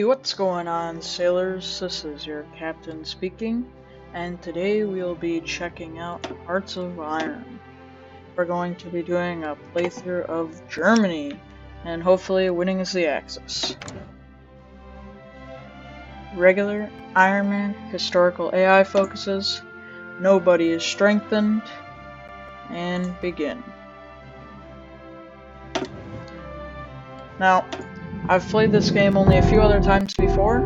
What's going on, sailors? This is your captain speaking, and today we'll be checking out Hearts of Iron. We're going to be doing a playthrough of Germany, and hopefully winning is the Axis. Regular Iron Man historical AI focuses, nobody is strengthened, and begin. Now, I've played this game only a few other times before,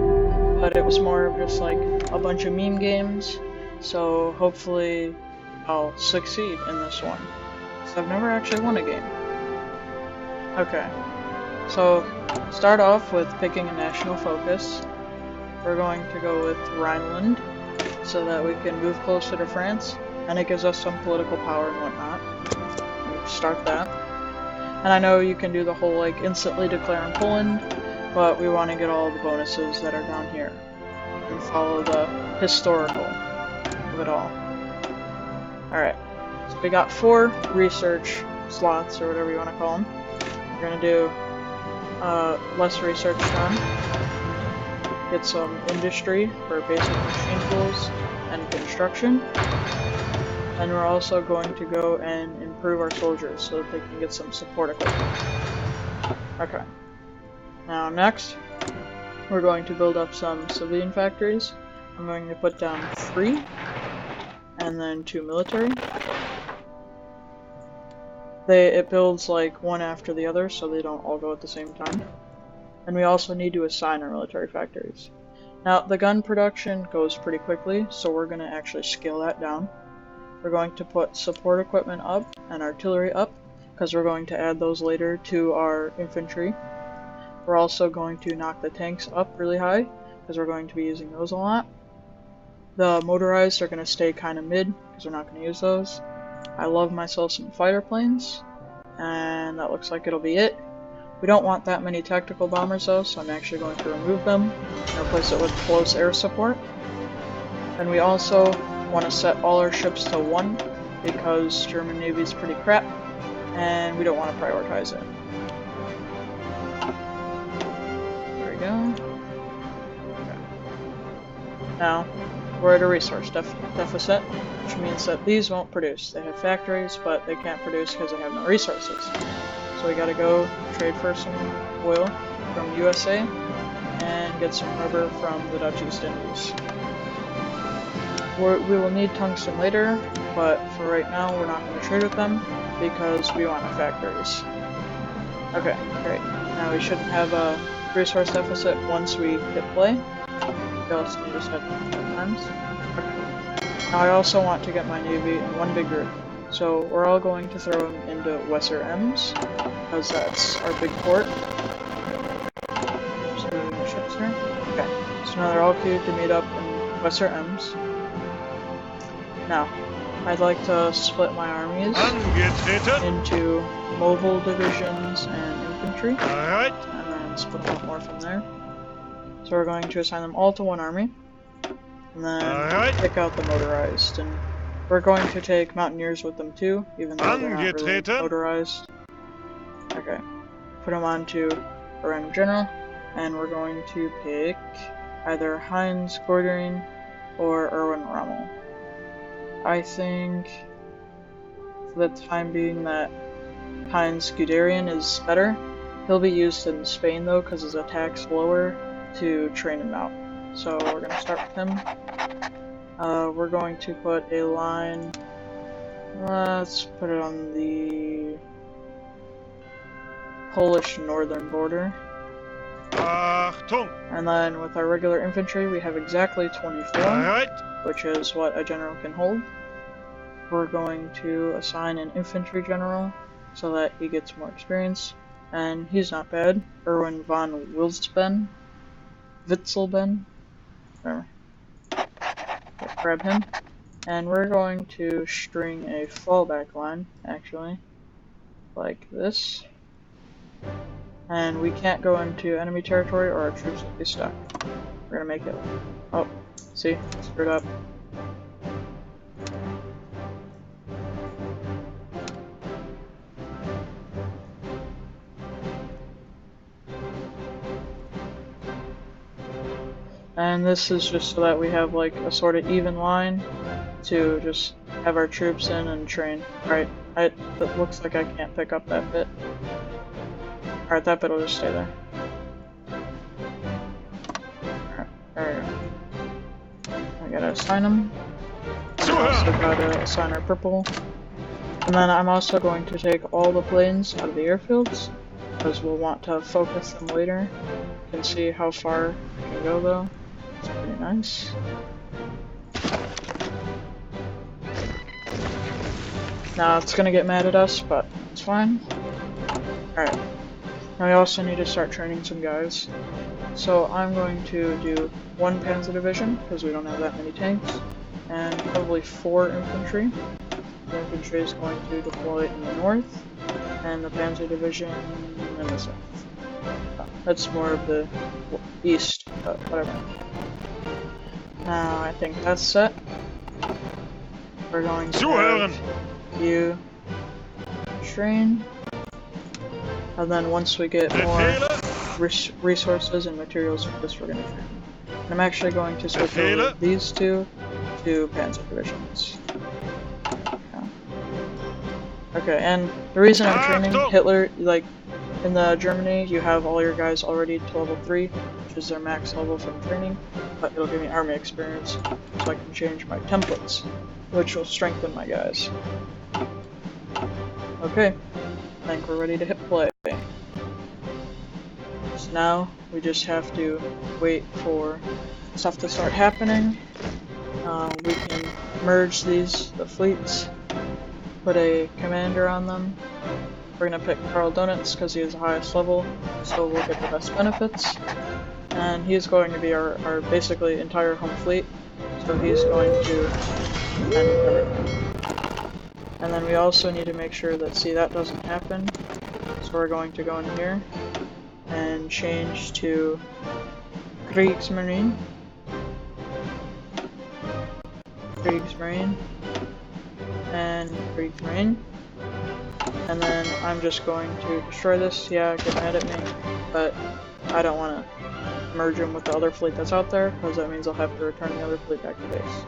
but it was more of just like a bunch of meme games, so hopefully I'll succeed in this one. So I've never actually won a game. Okay, so start off with picking a national focus. We're going to go with Rhineland, so that we can move closer to France, and it gives us some political power and whatnot. We'll start that. And I know you can do the whole like instantly declare in Poland, but we want to get all the bonuses that are down here and follow the historical of it all. Alright, so we got 4 research slots, or whatever you want to call them. We're going to do less research done, get some industry for basic machine tools and construction. And we're also going to go and improve our soldiers so that they can get some support equipment. Okay. Now next, we're going to build up some civilian factories. I'm going to put down 3, and then 2 military. It builds like one after the other, so they don't all go at the same time. And we also need to assign our military factories. Now, the gun production goes pretty quickly, so we're going to actually scale that down. We're going to put support equipment up and artillery up, because we're going to add those later to our infantry. We're also going to knock the tanks up really high, because we're going to be using those a lot. The motorized are going to stay kind of mid, because we're not going to use those. I love myself some fighter planes, and that looks like it'll be it. We don't want that many tactical bombers though, so I'm actually going to remove them and replace it with close air support. And we also want to set all our ships to 1 because German Navy is pretty crap and we don't want to prioritize it. There we go. Okay. Now, we're at a resource deficit, which means that these won't produce. They have factories, but they can't produce because they have no resources. So we gotta go trade for some oil from USA and get some rubber from the Dutch East Indies. We will need tungsten later, but for right now we're not going to trade with them because we want our factories. Okay, great. Now we shouldn't have a resource deficit once we hit play. We also need to set times. Okay. Now I also want to get my navy in one big group, so we're all going to throw them into Weser Ems because that's our big port. Just moving the ships here. Okay, so now they're all queued to meet up in Weser Ems. Now, I'd like to split my armies into mobile divisions and infantry, and then split up more from there. So we're going to assign them all to one army, and then pick out the motorized. And we're going to take mountaineers with them too, even though they're not really motorized. Okay, put them onto a random general, and we're going to pick either Heinz Gordering or Erwin Rommel. I think, for the time being, that Heinz Guderian is better. He'll be used in Spain though, because his attack's lower to train him out. So we're going to start with him. We're going to put a line, let's put it on the Polish northern border. And then with our regular infantry we have exactly 24, which is what a general can hold. We're going to assign an infantry general so that he gets more experience, and he's not bad. Erwin von Witzelben, whatever. Okay, grab him, and we're going to string a fallback line, actually, like this. And we can't go into enemy territory or our troops will be stuck. We're gonna make it. Oh, see? Screwed up. And this is just so that we have like a sort of even line to just have our troops in and train. Alright, it looks like I can't pick up that bit. Alright, that bit will just stay there. Alright, there we go. I gotta assign them. I also gotta assign our purple. And then I'm also going to take all the planes out of the airfields, because we'll want to focus them later. You can see how far I can go though. It's pretty nice. Now it's gonna get mad at us, but it's fine. Alright. Now we also need to start training some guys. So I'm going to do 1 Panzer Division, because we don't have that many tanks, and probably 4 infantry. The infantry is going to deploy in the north, and the Panzer Division in the south. That's more of the east, but whatever. Now I think that's set. We're going to have you train, and then once we get more resources and materials for this, we're going to train. And I'm actually going to switch over these two to Panzer Divisions. Okay, and the reason I'm training Hitler, like, in the Germany, you have all your guys already to level 3, which is their max level from training, but it'll give me army experience, so I can change my templates, which will strengthen my guys. Okay, I think we're ready to hit play. So now, we just have to wait for stuff to start happening. We can merge the fleets, put a commander on them. We're going to pick Karl Donitz because he is the highest level, so we'll get the best benefits. And he's going to be our basically entire home fleet, so he's going to defend everything. And then we also need to make sure that, see, that doesn't happen, so we're going to go in here and change to Kriegsmarine. And Kriegsmarine. And then I'm just going to destroy this. Yeah, get mad at me, but I don't want to merge him with the other fleet that's out there, because that means I'll have to return the other fleet back to base.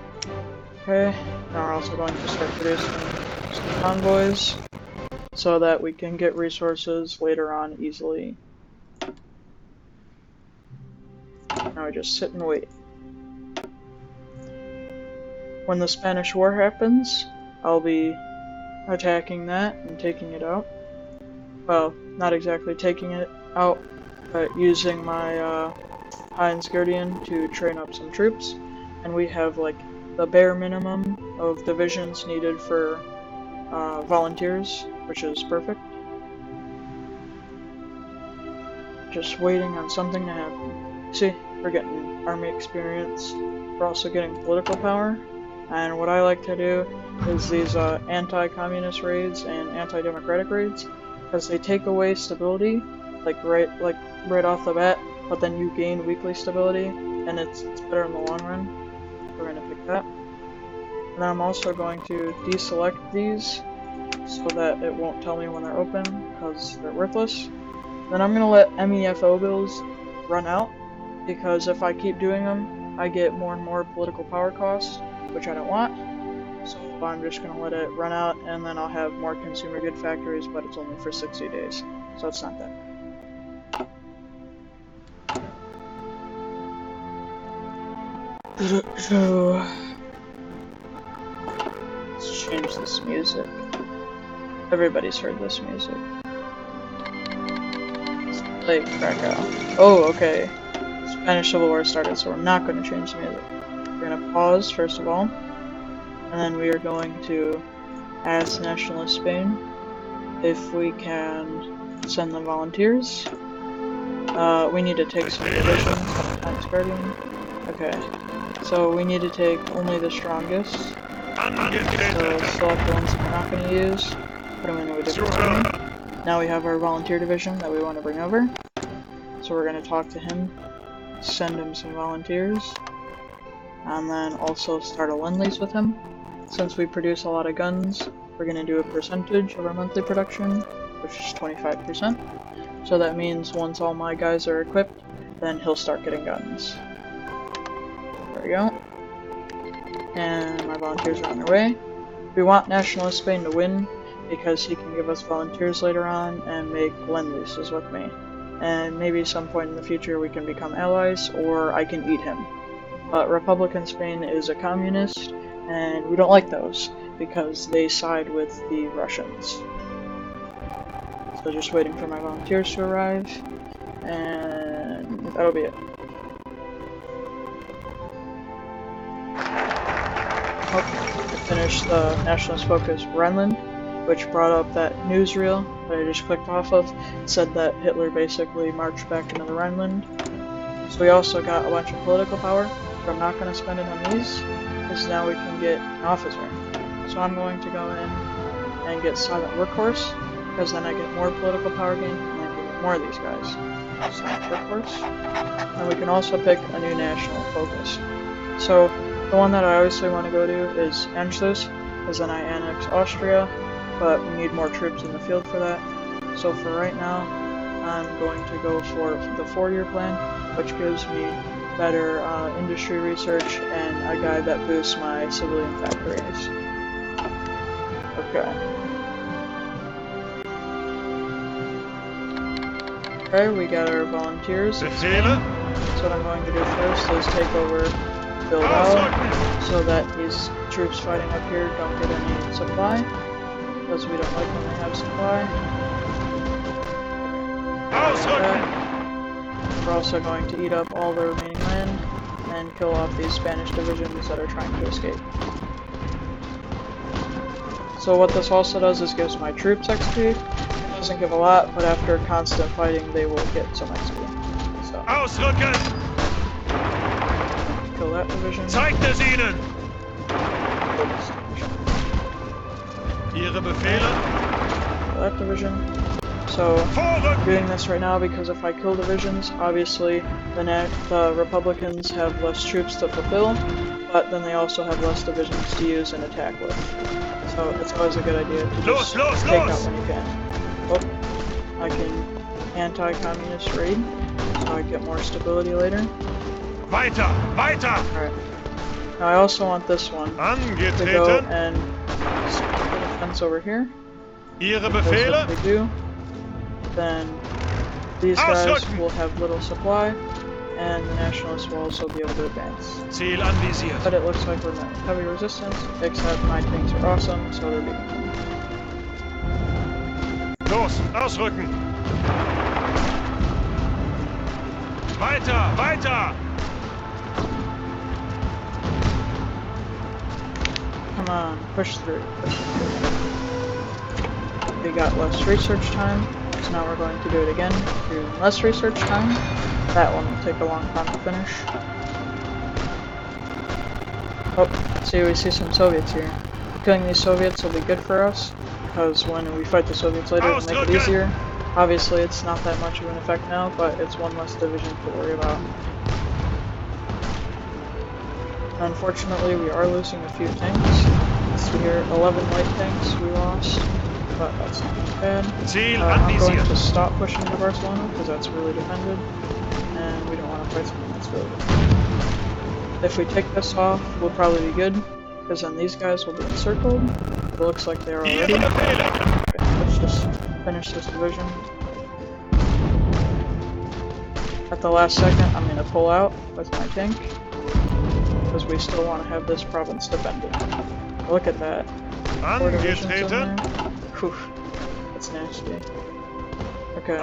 Okay, now we're also going to start producing some convoys, so that we can get resources later on easily. Now we just sit and wait. When the Spanish War happens, I'll be attacking that and taking it out. Well, not exactly taking it out, but using my Heinz Guardian to train up some troops. And we have like the bare minimum of divisions needed for volunteers, which is perfect. Just waiting on something to happen. See, we're getting army experience. We're also getting political power. And what I like to do is these anti-communist raids and anti-democratic raids, because they take away stability, like right off the bat, but then you gain weekly stability, and it's better in the long run. We're going to pick that. And then I'm also going to deselect these so that it won't tell me when they're open, because they're worthless. Then I'm going to let MEFO bills run out, because if I keep doing them, I get more and more political power costs, which I don't want. So I'm just going to let it run out, and then I'll have more consumer good factories, but it's only for 60 days. So it's not that bad. Let's change this music. Everybody's heard this music. Let's play Krakow. Oh, okay. Spanish Civil War started, so we're not going to change the music. We're going to pause, first of all. And then we are going to ask Nationalist Spain if we can send them volunteers. We need to take some divisions on the Heinz Guardian. Okay, so we need to take only the strongest. So select the ones we're not going to use, put them into a different zone. Now we have our volunteer division that we want to bring over. So we're going to talk to him, send him some volunteers, and then also start a lend-lease with him. Since we produce a lot of guns, we're going to do a percentage of our monthly production, which is 25%. So that means once all my guys are equipped, then he'll start getting guns. we go. And my volunteers are on their way. We want Nationalist Spain to win because he can give us volunteers later on and make lend-leases with me. And maybe some point in the future we can become allies, or I can eat him. But Republican Spain is a communist, and we don't like those because they side with the Russians. So just waiting for my volunteers to arrive, and that'll be it. I finished the Nationalist Focus Rhineland, which brought up that newsreel that I just clicked off of. It said that Hitler basically marched back into the Rhineland. So we also got a bunch of political power, but I'm not going to spend it on these, because now we can get an officer. So I'm going to go in and get Silent Workhorse, because then I get more political power gain, and I can get more of these guys. Silent Workhorse. And we can also pick a new national focus. So the one that I obviously want to go to is Anschluss, because then I annex Austria, but we need more troops in the field for that. So for right now, I'm going to go for the 4-year plan, which gives me better industry research and a guide that boosts my civilian factories. Okay. Okay, we got our volunteers. So what I'm going to do first is take over Bilbao, so that these troops fighting up here don't get any supply, because we don't like when they have supply. We're also going to eat up all the remaining land and kill off these Spanish divisions that are trying to escape. So what this also does is gives my troops XP. It doesn't give a lot, but after constant fighting they will get some XP. So kill that division. Zeigt es ihnen! Ihre Befehle? Kill that division. So, I'm doing this right now because if I kill divisions, obviously the Republicans have less troops to fulfill, but then they also have less divisions to use and attack with. So it's always a good idea to just take out when you can. Oh, I can anti-communist raid, so I get more stability later. Weiter! Weiter! Alright. Now I also want this one to go and put a fence over here. Ihre Because Befehle? if we do, then these guys will have little supply, and the Nationalists will also be able to advance. Ziel anvisiert. But it looks like we're met with heavy resistance, except my tanks are awesome, so they're beating them. Los, ausrücken! Weiter, weiter! Come on, push through, push through. We got less research time, so now we're going to do it again. Do less research time. That one will take a long time to finish. Oh, see, we see some Soviets here. Killing these Soviets will be good for us, because when we fight the Soviets later, it'll make it easier. Obviously, it's not that much of an effect now, but it's one less division to worry about. Unfortunately, we are losing a few tanks. So here, 11 light tanks we lost, but that's not too bad. I'm going to stop pushing to Barcelona, because that's really defended, and we don't want to fight something that's really defended. If we take this off, we'll probably be good, because then these guys will be encircled. It looks like they're already. Okay, let's just finish this division. At the last second, I'm going to pull out with my tank, because we still want to have this province defended. Look at that. 4 divisions in there. Whew, that's nasty. Okay.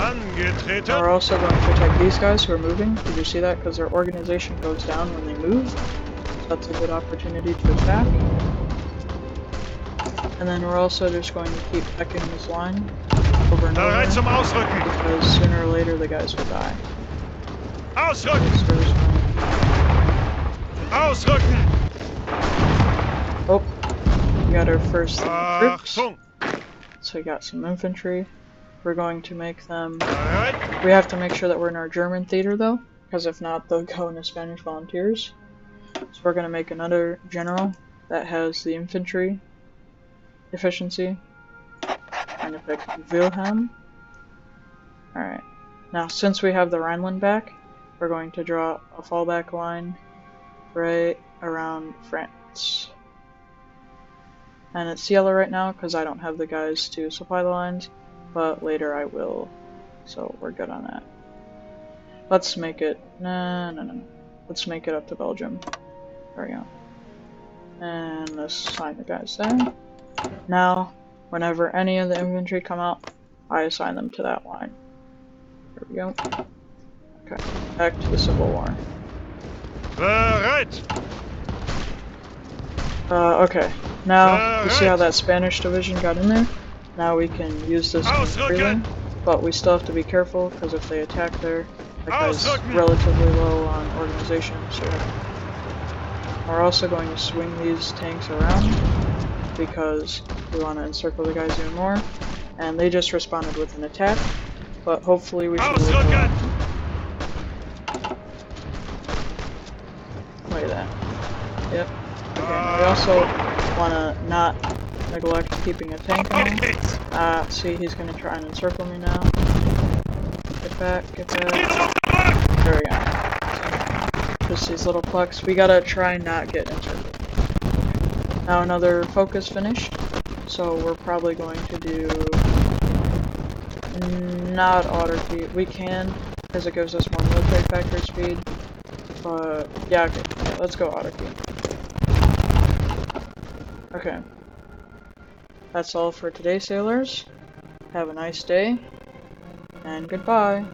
Now we're also going to attack these guys who are moving. Did you see that? Because their organization goes down when they move. So that's a good opportunity to attack. And then we're also just going to keep pecking this line over and over. Because sooner or later the guys will die. Oh, we got our first troops. So we got some infantry. We're going to make them... We have to make sure that we're in our German theater though, because if not they'll go into Spanish volunteers. So we're going to make another general that has the infantry efficiency. I'm going to pick Wilhelm. Alright. Now since we have the Rhineland back, we're going to draw a fallback line right around France. And it's yellow right now because I don't have the guys to supply the lines, but later I will, so we're good on that. Let's make it, no. Let's make it up to Belgium. There we go. And assign the guys there. Now, whenever any of the infantry come out, I assign them to that line. There we go. Okay, back to the Civil War. Bereit! Okay. Now, you see how that Spanish division got in there? Now we can use this freely, but we still have to be careful, because if they attack there, that guy's relatively low on organization, so we're also going to swing these tanks around, because we want to encircle the guys even more, and they just responded with an attack, but hopefully we should be able to... Look at that. Yep. Okay, we also want to not neglect keeping a tank on. See, he's going to try and encircle me now. Get back, get back. There we go. Just these little plucks. We gotta try and not get encircled. Now another focus finished, so we're probably going to do not autarky. We can, because it gives us more military factory speed, but yeah, okay, let's go autarky. Okay. That's all for today, sailors. Have a nice day, and goodbye.